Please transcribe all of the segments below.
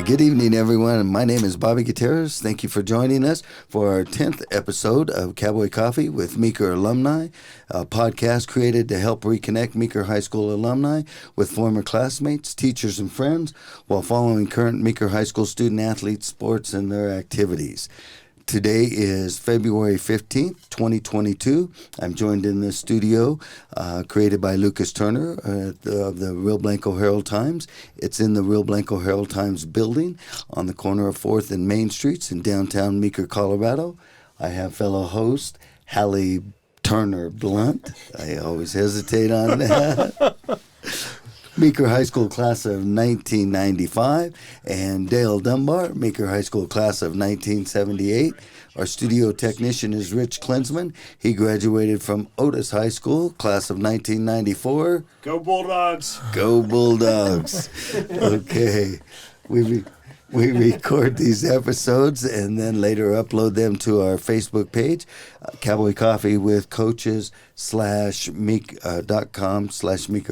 Good evening, everyone. My name is Bobby Gutierrez. Thank you for joining us for our 10th episode of Cowboy Coffee with Meeker Alumni, a podcast created to help reconnect Meeker High School alumni with former classmates, teachers, and friends while following current Meeker High School student-athletes, sports, and their activities. Today is February 15th, 2022. I'm joined in the studio, created by Lucas Turner of the Rio Blanco Herald-Times. It's in the Rio Blanco Herald-Times building on the corner of 4th and Main Streets in downtown Meeker, Colorado. I have fellow host Hallie Turner Blunt. I always hesitate on that. Meeker High School class of 1995, and Dale Dunbar, Meeker High School class of 1978. Our studio technician is Rich Klinsman. He graduated from Otis High School, class of 1994. Go Bulldogs! Go Bulldogs! Okay. We record these episodes and then later upload them to our Facebook page, Cowboy Coffee with Coaches .com/Meeker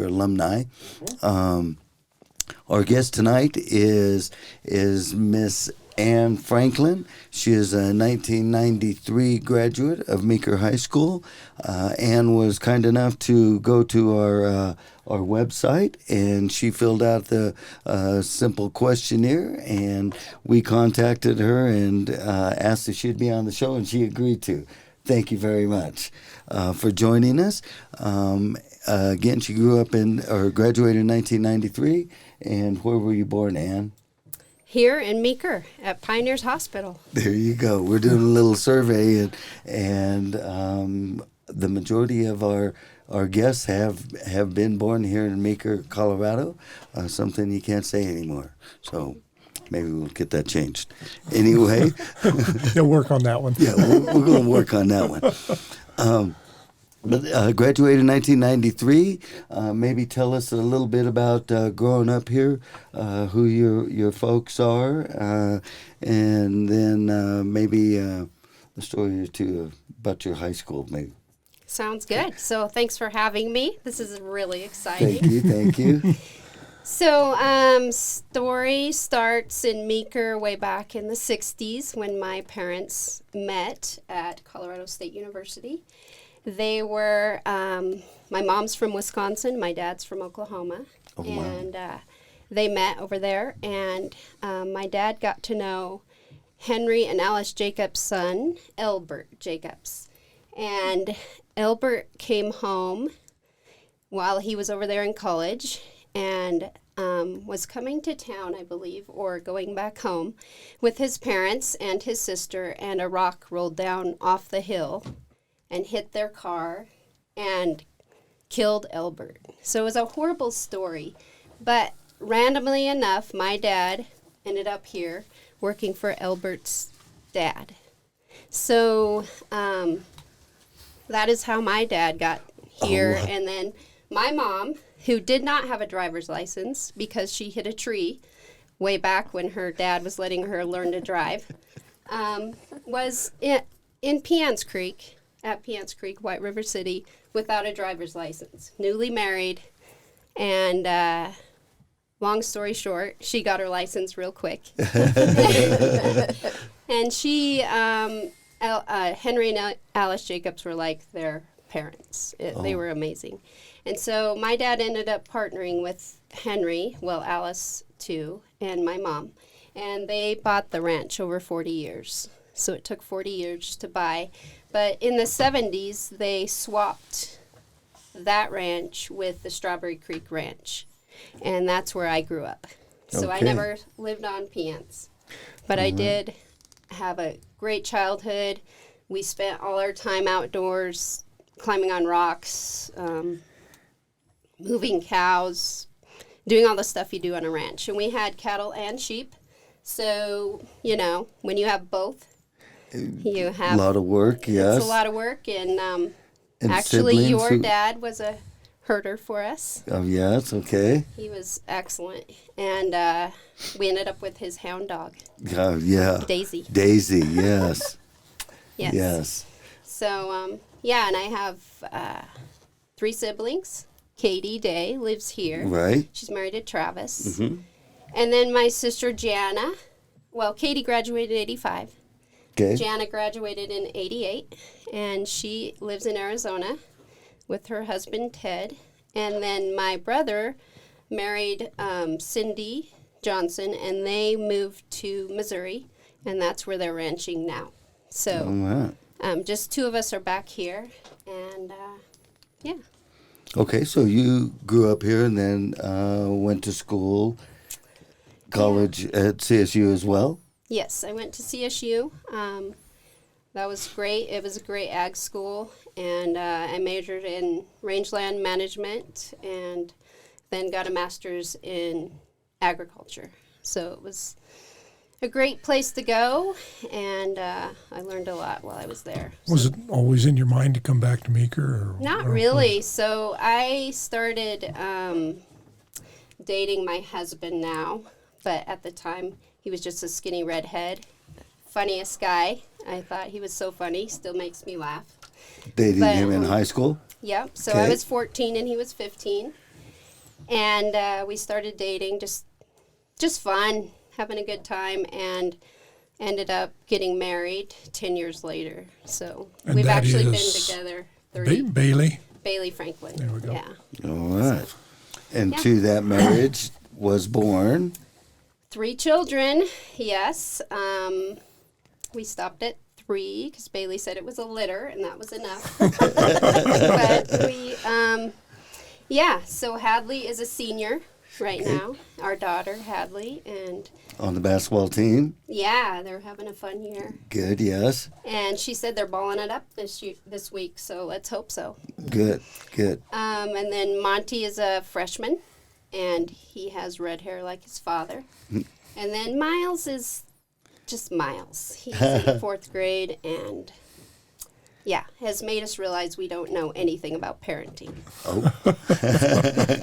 Alumni. Our guest tonight is Miss Anne Franklin. She is a 1993 graduate of Meeker High School. Anne was kind enough to go to our website, and she filled out the simple questionnaire, and we contacted her and asked if she'd be on the show, and she agreed to. Thank you very much for joining us. Again, she graduated in 1993, and where were you born, Anne? Here in Meeker at Pioneers Hospital. There you go. We're doing a little survey, and the majority of our guests have been born here in Meeker, Colorado, something you can't say anymore. So maybe we'll get that changed. Anyway. You'll work on that one. Yeah, we're going to work on that one. But graduated in 1993. Maybe tell us a little bit about growing up here, who your folks are, and then maybe a story or two about your high school, maybe. Sounds good. So thanks for having me. This is really exciting. Thank you. So story starts in Meeker way back in the 60s when my parents met at Colorado State University. They were, my mom's from Wisconsin, my dad's from Oklahoma, and they met over there, and my dad got to know Henry and Alice Jacobs' son, Elbert Jacobs, and Elbert came home while he was over there in college and was coming to town, I believe, or going back home with his parents and his sister, and a rock rolled down off the hill and hit their car and killed Elbert. So it was a horrible story. But randomly enough, my dad ended up here working for Elbert's dad. So that is how my dad got here. And then my mom, who did not have a driver's license because she hit a tree way back when her dad was letting her learn to drive, was in Pians Creek, at Pians Creek, White River City, without a driver's license, newly married, and long story short, she got her license real quick. And she, Henry and Alice Jacobs were like their parents. They were amazing. And so my dad ended up partnering with Henry, well, Alice too, and my mom, and they bought the ranch over 40 years. So it took 40 years to buy. But in the 70s, they swapped that ranch with the Strawberry Creek Ranch. And that's where I grew up. So I never lived on Pians. But I did have a great childhood. We spent all our time outdoors, climbing on rocks, moving cows, doing all the stuff you do on a ranch. And we had cattle and sheep. So, when you have both, you have a lot of work, yes. It's a lot of work, and actually your dad was a herder for us. Oh, yes, okay. He was excellent, and we ended up with his hound dog. Yeah. Daisy, yes. Yes. So, and I have 3 siblings. Katie Day lives here. Right. She's married to Travis. Mm-hmm. And then my sister Jana, well, Katie graduated in 85. Okay. Jana graduated in 88, and she lives in Arizona with her husband Ted. And then my brother married Cindy Johnson, and they moved to Missouri, and that's where they're ranching now. So All right. just two of us are back here, and yeah. Okay, so you grew up here and then went to school, college at CSU as well? Yes, I went to CSU. That was great. It was a great ag school, and I majored in rangeland management and then got a master's in agriculture. So it was a great place to go, and I learned a lot while I was there. Was it always in your mind to come back to Meeker? Or Not really. So I started dating my husband now, but at the time he was just a skinny redhead. Funniest guy. I thought he was so funny. Still makes me laugh. Dating But, him in high school? Yep. So Okay. I was 14 and he was 15. And we started dating, just fun, having a good time, and ended up getting married 10 years later. So And we've that actually been is together 30. Bailey? Bailey Franklin. There we go. Yeah. All right. And Yeah. to that marriage was born 3 children, yes. We stopped at 3 because Bailey said it was a litter, and that was enough. But we, so Hadley is a senior right now, our daughter Hadley, and on the basketball team. yeah, they're having a fun year. Good, yes. And she said they're balling it up this week, so let's hope so. Good, good. And then Monty is a freshman, and he has red hair like his father. And then Miles is just Miles. He's in 4th grade, and has made us realize we don't know anything about parenting. Oh,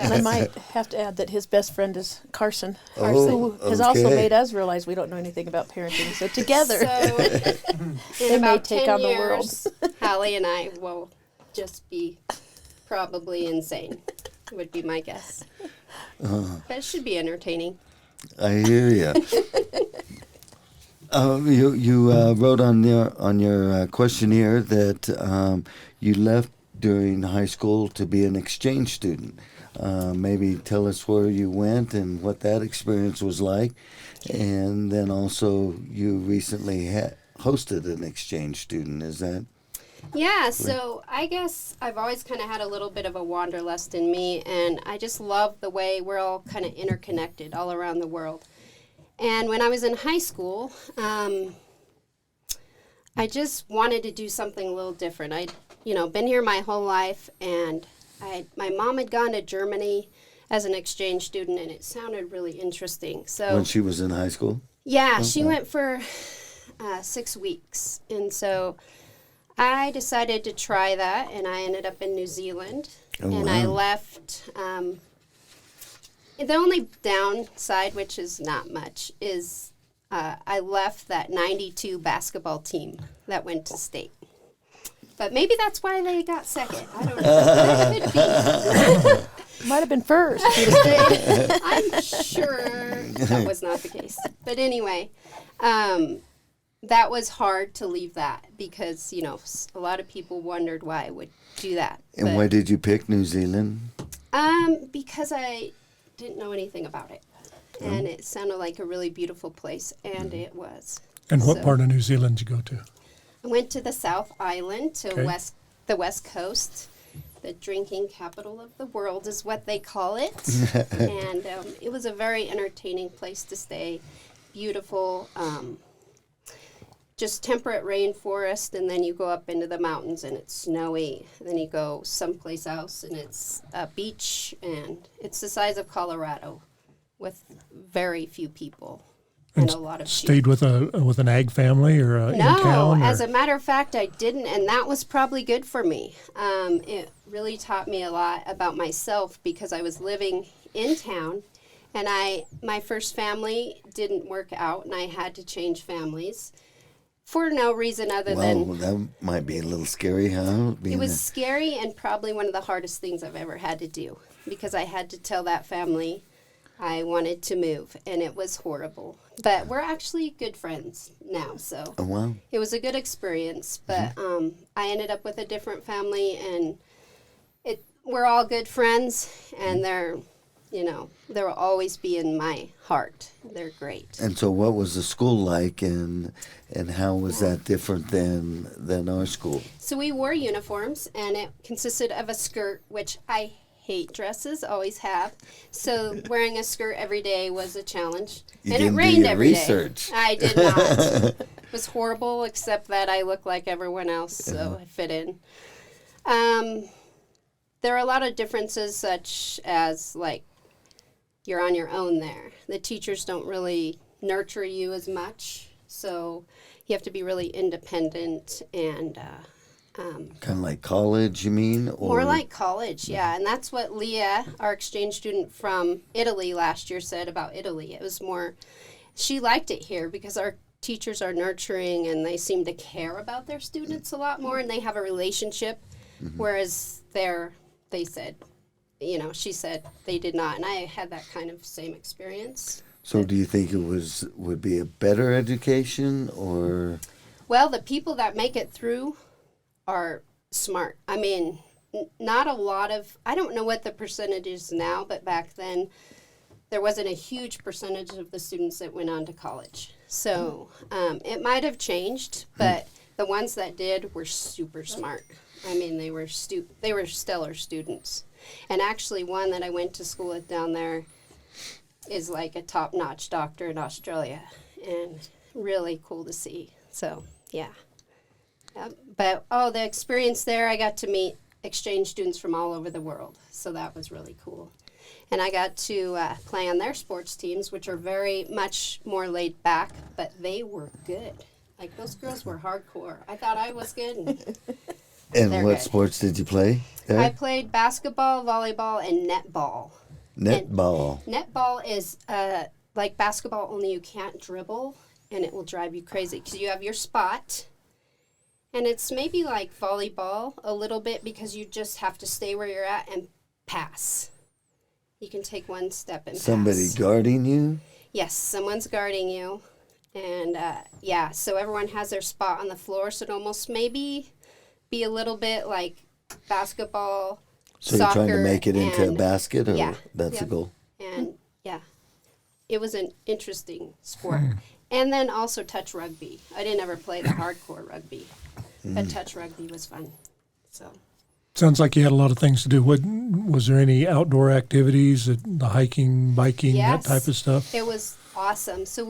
I might have to add that his best friend is Carson, Oh, who has also okay. made us realize we don't know anything about parenting. So together, So They in may about take 10 on the years, Hallie and I will just be probably insane, would be my guess. But it should be entertaining. I hear you. You wrote on your questionnaire that you left during high school to be an exchange student. Maybe tell us where you went and what that experience was like, and then also you recently hosted an exchange student. Is that? Yeah, so I guess I've always kind of had a little bit of a wanderlust in me, and I just love the way we're all kind of interconnected all around the world. And when I was in high school, I just wanted to do something a little different. I'd, been here my whole life, and my mom had gone to Germany as an exchange student, and it sounded really interesting. So When she was in high school? yeah, she went for 6 weeks, and so I decided to try that, and I ended up in New Zealand, Oh, and I wow. left. The only downside, which is not much, is I left that 92 basketball team that went to state. But maybe that's why they got second. I don't know. It could be. might have been first. If you'd have stayed. I'm sure that was not the case. But anyway, that was hard to leave that because, a lot of people wondered why I would do that. And But, why did you pick New Zealand? because I didn't know anything about it. And it sounded like a really beautiful place, and it was. And what So- part of New Zealand did you go to? I went to the South Island, to Okay. the West Coast. The drinking capital of the world is what they call it. And it was a very entertaining place to stay. Beautiful, just temperate rainforest, and then you go up into the mountains and it's snowy. And then you go someplace else and it's a beach, and it's the size of Colorado with very few people and a lot of sheep. Stayed with an ag family or in No, town? as or? a matter of fact, I didn't, and that was probably good for me. It really taught me a lot about myself because I was living in town, and my first family didn't work out, and I had to change families for no reason other Well, than that might be a little scary, huh? it Being was scary and probably one of the hardest things I've ever had to do because I had to tell that family I wanted to move, and it was horrible. But we're actually good friends now, so Oh, wow. it was a good experience. But I ended up with a different family, and we're all good friends, and they'll always be in my heart. They're great. And so what was the school like, and how was that different than our school? So we wore uniforms, and it consisted of a skirt, which I hate dresses, always have. So wearing a skirt every day was a challenge. You and didn't it rained do your every day. research. I did not. It was horrible, except that I look like everyone else, so I fit in. There are a lot of differences, such as, like, you're on your own there. The teachers don't really nurture you as much, so you have to be really independent and Kind of like college, you mean? Or more like college, yeah. And that's what Leah, our exchange student from Italy last year, said about Italy. It was more, she liked it here because our teachers are nurturing and they seem to care about their students a lot more, and they have a relationship, whereas they said, she said they did not. And I had that kind of same experience. So do you think it would be a better education, or? Well, the people that make it through are smart. I mean, not a lot of, I don't know what the percentage is now, but back then there wasn't a huge percentage of the students that went on to college. So it might have changed, but the ones that did were super smart. I mean, they were stellar students. And actually one that I went to school with down there is like a top-notch doctor in Australia, and really cool to see. So, yeah. But, the experience there, I got to meet exchange students from all over the world. So that was really cool. And I got to play on their sports teams, which are very much more laid back, but they were good. Like, those girls were hardcore. I thought I was good. And they're what good. sports did you play there? I played basketball, volleyball, and netball. Netball. Netball is like basketball, only you can't dribble, and it will drive you crazy because you have your spot. And it's maybe like volleyball a little bit because you just have to stay where you're at and pass. You can take one step and Somebody pass. guarding you? Yes, someone's guarding you. And, so everyone has their spot on the floor, so it almost maybe be a little bit like basketball, So soccer, you're trying to make it into a basket, or yeah, that's the yep. goal? And, it was an interesting sport. And then also touch rugby. I didn't ever play the hardcore rugby, but touch rugby was fun. So Sounds like you had a lot of things to do. Was there any outdoor activities, the hiking, biking, yes, that type of stuff? It was awesome. So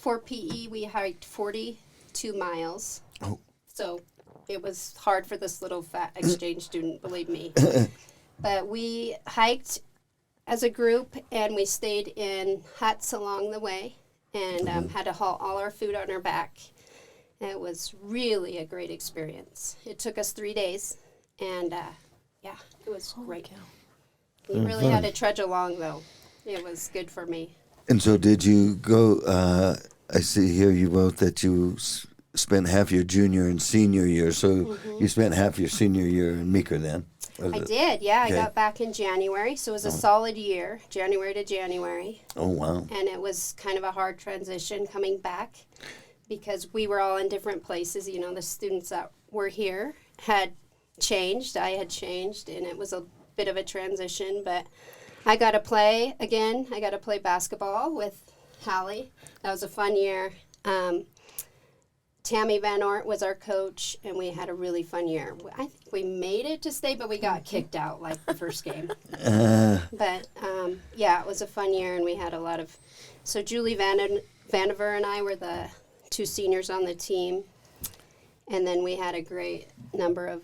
for PE, we hiked 42 miles. Oh. So it was hard for this little fat exchange student, believe me. But we hiked as a group, and we stayed in huts along the way, and had to haul all our food on our back. And it was really a great experience. It took us 3 days, and it was great. We really had to trudge along, though. It was good for me. And so did you go, I see here you wrote that you spent half your junior and senior year, so you spent half your senior year in Meeker then? I did, yeah. Okay. I got back in January, so it was a solid year, January to January. Oh, wow. And it was kind of a hard transition coming back because we were all in different places. The students that were here had changed. I had changed, and it was a bit of a transition. But I got to play again. I got to play basketball with Hallie. That was a fun year. Tammy Van Ort was our coach, and we had a really fun year. I think we made it to stay, but we got kicked out like the first game. But, it was a fun year, and we had a lot of... So Julie Vandiver and I were the two seniors on the team, and then we had a great number of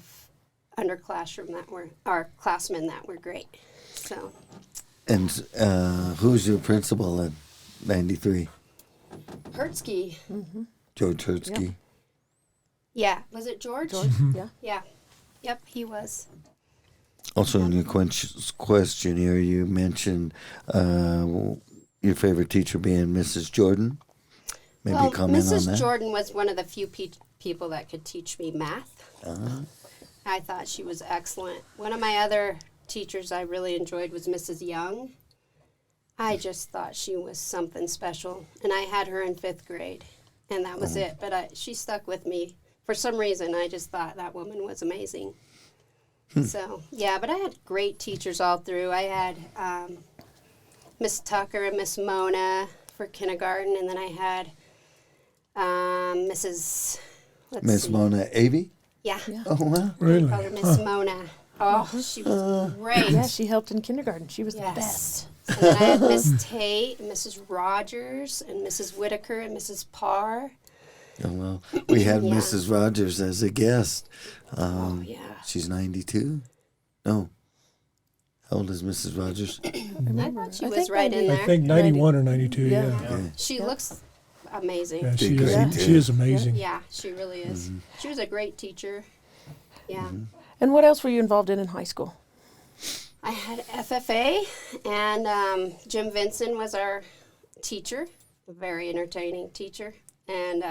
underclassmen that were great. So. And who's your principal in 93? Hertzke. George Hertzke. Yeah. Was it George? George, yeah. Yeah. Yep, he was. Also in your questionnaire, you mentioned your favorite teacher being Mrs. Jordan. Maybe comment Mrs. on that. Jordan was one of the few people that could teach me math. I thought she was excellent. One of my other teachers I really enjoyed was Mrs. Young. I just thought she was something special. And I had her in 5th grade, and that was it. But she stuck with me. For some reason, I just thought that woman was amazing. So, yeah, but I had great teachers all through. I had Miss Tucker and Miss Mona for kindergarten, and then I had Mrs. Miss Mona Avey? Yeah. Oh, wow. Really? Call her Miss Mona. Oh, she was great. Yeah, she helped in kindergarten. She was the best. And then I had Miss Tate, and Mrs. Rogers, and Mrs. Whitaker, and Mrs. Parr. Oh, well. We had Yeah. Mrs. Rogers as a guest. Yeah. She's 92? No. How old is Mrs. Rogers? I thought she was right in I there. think 91 or 92, Yeah. yeah. Okay. She looks amazing. Yeah, she Big is, grade, she too. is amazing. Yeah, she really is. She was a great teacher. Yeah. And what else were you involved in high school? I had FFA, and Jim Vinson was our teacher, a very entertaining teacher. And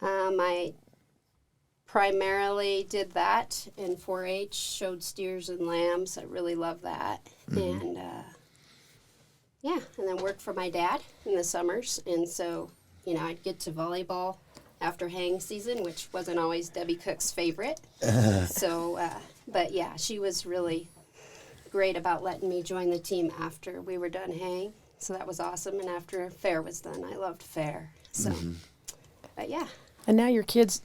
I primarily did that in 4-H, showed steers and lambs. I really love that. And yeah, and then worked for my dad in the summers. And so, I'd get to volleyball after haying season, which wasn't always Debbie Cook's favorite. So, but yeah, she was really great about letting me join the team after we were done haying. So that was awesome. And after fair was done, I loved fair. So, but yeah. And now your kids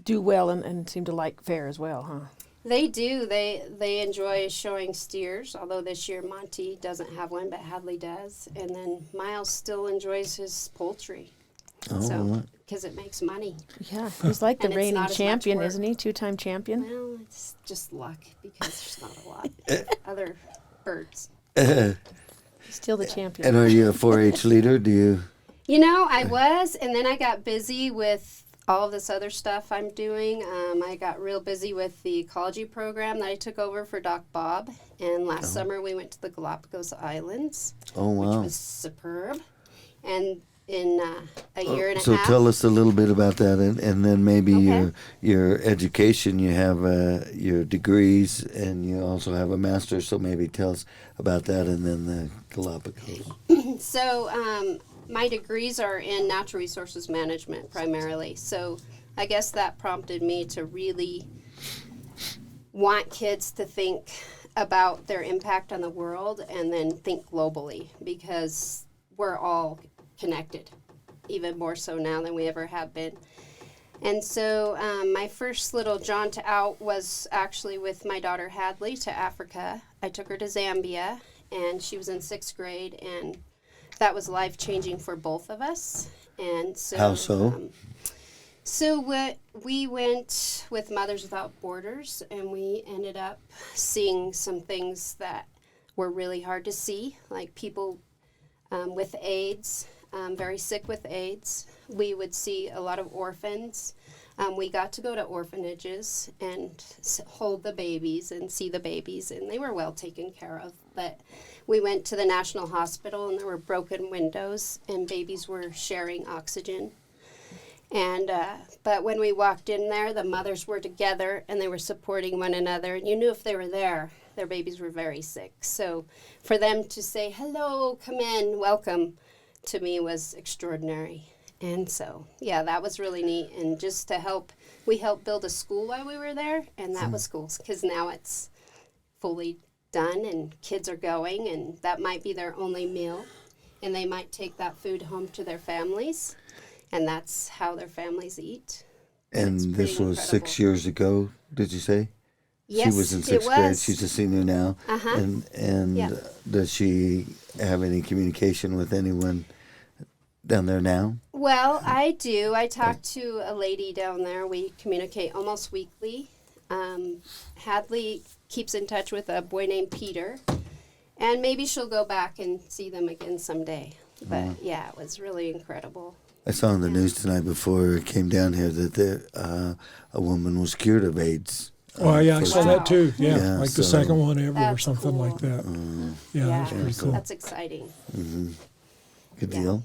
do well and seem to like fair as well, huh? They do. They enjoy showing steers, although this year Monty doesn't have one, but Hadley does. And then Miles still enjoys his poultry. Oh, because it makes money. Yeah, he's like the And it's reigning not as much champion, work. isn't he? 2-time champion. Well, it's just luck because there's not a lot other birds. Still the champion. And are you a 4-H leader? Do you? I was, and then I got busy with all of this other stuff I'm doing. I got real busy with the ecology program that I took over for Doc Bob. And last summer we went to the Galapagos Islands, Oh, which wow. was superb. And in a year and a So half. tell us a little bit about that, and then maybe Okay. your education. You have your degrees, and you also have a master's. So maybe tell us about that, and then the Galapagos. So my degrees are in natural resources management primarily. So I guess that prompted me to really want kids to think about their impact on the world and then think globally, because we're all connected, even more so now than we ever have been. And so my first little jaunt out was actually with my daughter Hadley to Africa. I took her to Zambia, and she was in 6th grade, and that was life-changing for both of us. And so, How so? We went with Mothers Without Borders, and we ended up seeing some things that were really hard to see, like people with AIDS, very sick with AIDS. We would see a lot of orphans. We got to go to orphanages and hold the babies and see the babies, and they were well taken care of. But we went to the National Hospital, and there were broken windows, and babies were sharing oxygen. And but when we walked in there, the mothers were together, and they were supporting one another. And you knew if they were there, their babies were very sick. So for them to say, hello, come in, welcome, to me was extraordinary. And so, yeah, that was really neat. And just to help, we helped build a school while we were there, and that was cool because now it's fully done and kids are going, and that might be their only meal. And they might take that food home to their families, and that's how their families eat. And It's this pretty was incredible. 6 years ago, did you say? Yes, She was in it 6th grade. was. She's a senior now. Uh-huh. And Yeah. Does she have any communication with anyone down there now? Well, I do. I talk to a lady down there. We communicate almost weekly. Hadley keeps in touch with a boy named Peter, and maybe she'll go back and see them again someday. But yeah, it was really incredible. I saw on the news tonight before I came down here that a woman was cured of AIDS. Well, yeah, I first saw time. that too. Yeah, Yeah, like the so- second one ever or That's something cool. like that. Yeah, that's pretty cool. That's exciting. Good Yeah. deal.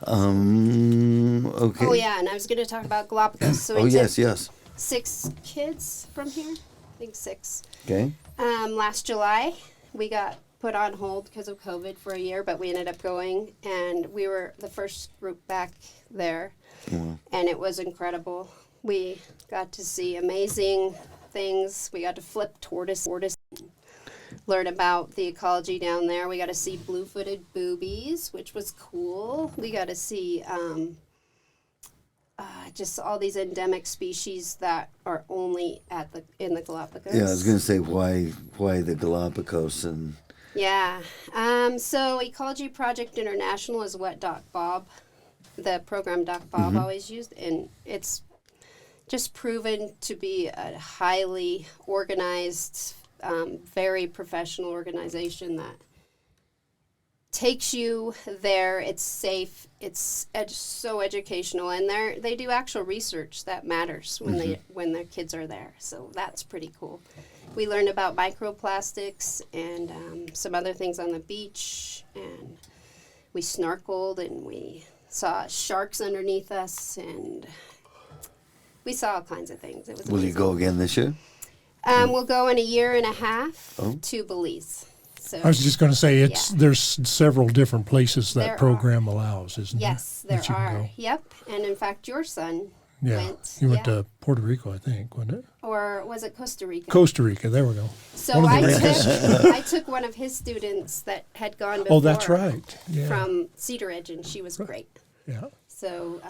Okay. Oh yeah, and I was going to talk about Galapagos. So Oh, we yes, took yes. 6 kids from here. I think 6. Okay. Last July, we got put on hold because of COVID for a year, but we ended up going, and we were the first group back there, and it was incredible. We got to see amazing things. We got to flip tortoise, learn about the ecology down there. We got to see blue-footed boobies, which was cool. We got to see just all these endemic species that are only in the Galapagos. Yeah, I was going to say why the Galapagos and. Yeah. So Ecology Project International is what the program Doc Bob always used, and it's just proven to be a highly organized, very professional organization that takes you there. It's safe. It's so educational, and they do actual research that matters when their kids are there. So that's pretty cool. We learned about microplastics and some other things on the beach, and we snorkeled, and we saw sharks underneath us, and we saw all kinds of things. It was Will you go again this year? We'll go in a year and a half to Belize. So, I was just going to say there's several different places that There program allows, isn't there? yes, there that you can are. go? Yep. And in fact, your son Yeah, went. he went to Puerto Rico, I think, wasn't it? Or was it Costa Rica? Costa Rica. There we go. So one of the I took one of his students that had gone before. Oh, that's right. Yeah. From Cedar Ridge, and she was great. Yeah. So,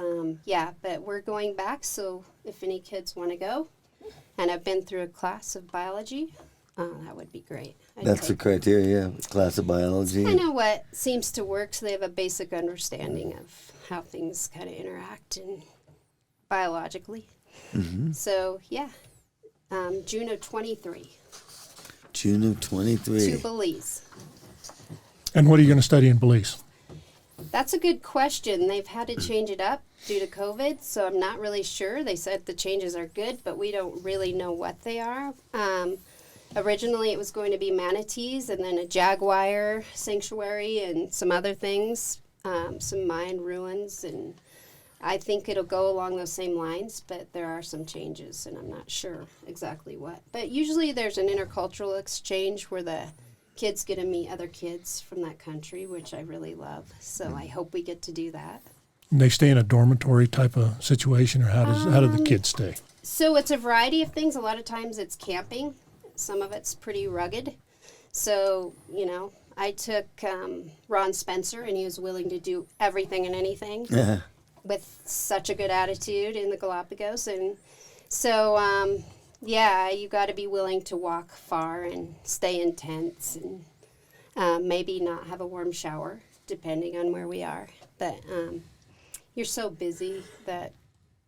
but we're going back, so if any kids want to go and have been through a class of biology, that would be great. That's the criteria, class of biology. I know what seems to work, so they have a basic understanding of how things kind of interact and biologically. So, June of 23. June of 23. To Belize. And what are you going to study in Belize? That's a good question. They've had to change it up due to COVID, so I'm not really sure. They said the changes are good, but we don't really know what they are. Originally, it was going to be manatees and then a jaguar sanctuary and some other things, some Mayan ruins, and I think it'll go along those same lines, but there are some changes, and I'm not sure exactly what. But usually there's an intercultural exchange where the kids get to meet other kids from that country, which I really love, so I hope we get to do that. And they stay in a dormitory type of situation, or how do the kids stay? So it's a variety of things. A lot of times it's camping. Some of it's pretty rugged. So, I took Ron Spencer, and he was willing to do everything and anything with such a good attitude in the Galapagos. And so, you got to be willing to walk far and stay in tents and maybe not have a warm shower, depending on where we are. But you're so busy that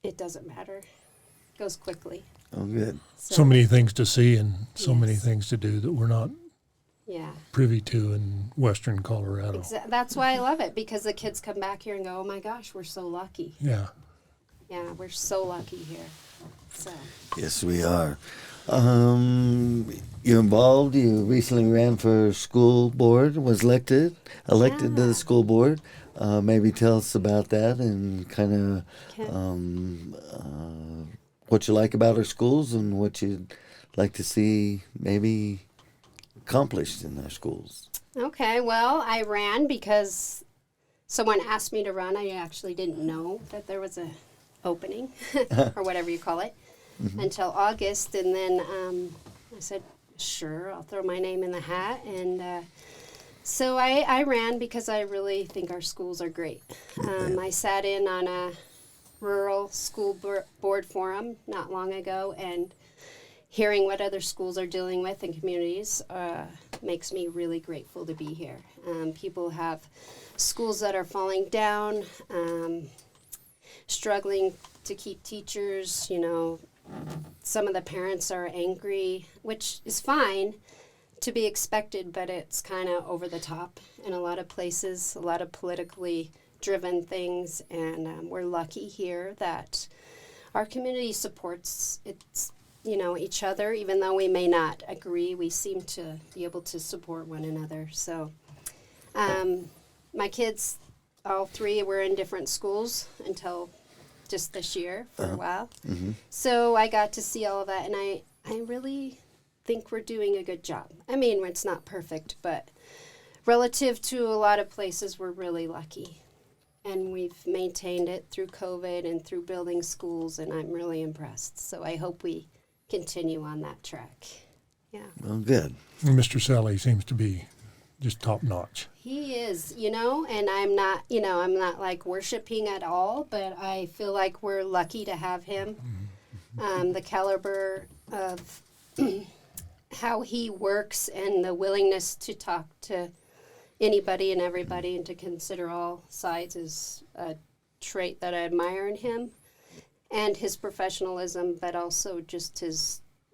it doesn't matter. It goes quickly. Oh, good. So many things to see and so many things to do that we're not privy to in Western Colorado. That's why I love it, because the kids come back here and go, oh my gosh, we're so lucky. Yeah. Yeah, we're so lucky here. So. Yes, we are. You're involved. You recently ran for school board, was elected to the school board. Maybe tell us about that and kind of what you like about our schools and what you'd like to see maybe accomplished in our schools. Okay, well, I ran because someone asked me to run. I actually didn't know that there was a opening or whatever you call it until August, and then I said, sure, I'll throw my name in the hat, and so I ran because I really think our schools are great. I sat in on a rural school board forum not long ago, and hearing what other schools are dealing with in communities makes me really grateful to be here. People have schools that are falling down, struggling to keep teachers, some of the parents are angry, which is fine to be expected, but it's kind of over the top in a lot of places, a lot of politically driven things, and we're lucky here that our community supports each other. Even though we may not agree, we seem to be able to support one another. So my kids, all three, were in different schools until just this year for a while. So I got to see all of that, and I really think we're doing a good job. I mean, it's not perfect, but relative to a lot of places, we're really lucky. And we've maintained it through COVID and through building schools, and I'm really impressed. So I hope we continue on that track. Yeah. Well, good. And Mr. Selly seems to be just top notch. He is, and I'm not like worshiping at all, but I feel like we're lucky to have him. The caliber of how he works and the willingness to talk to anybody and everybody and to consider all sides is a trait that I admire in him. And his professionalism, but also just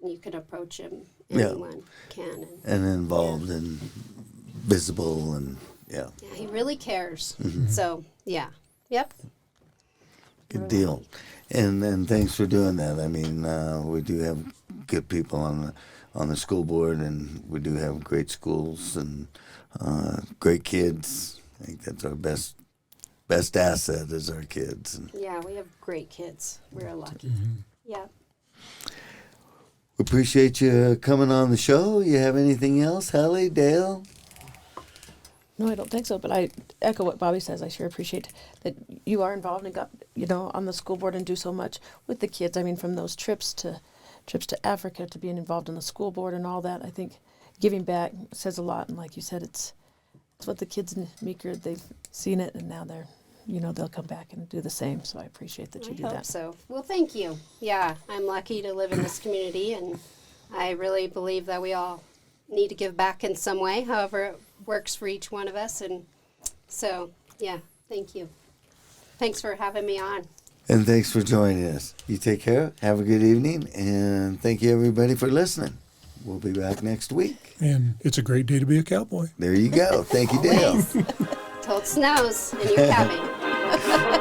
you can approach him, anyone can. And involved and visible and, Yeah, he really cares. So, yeah. Yep. Good deal. And then thanks for doing that. I mean, we do have good people on the school board, and we do have great schools and great kids. I think that's our best asset is our kids. And yeah, we have great kids. We're lucky. Yeah. we appreciate you coming on the show. You have anything else, Hallie, Dale? No, I don't think so, but I echo what Bobby says. I sure appreciate that you are involved and got, on the school board and do so much with the kids. I mean, from those trips to Africa to being involved in the school board and all that, I think giving back says a lot. And like you said, it's what the kids in Meeker, they've seen it, and now they'll come back and do the same. So I appreciate that you do that. I hope so. Well, thank you. Yeah, I'm lucky to live in this community, and I really believe that we all need to give back in some way, however it works for each one of us. And so, yeah, thank you. Thanks for having me on. And thanks for joining us. You take care. Have a good evening. And thank you, everybody, for listening. We'll be back next week. And it's a great day to be a cowboy. There you go. Thank you, Dale. Till it snows and you're cabbing.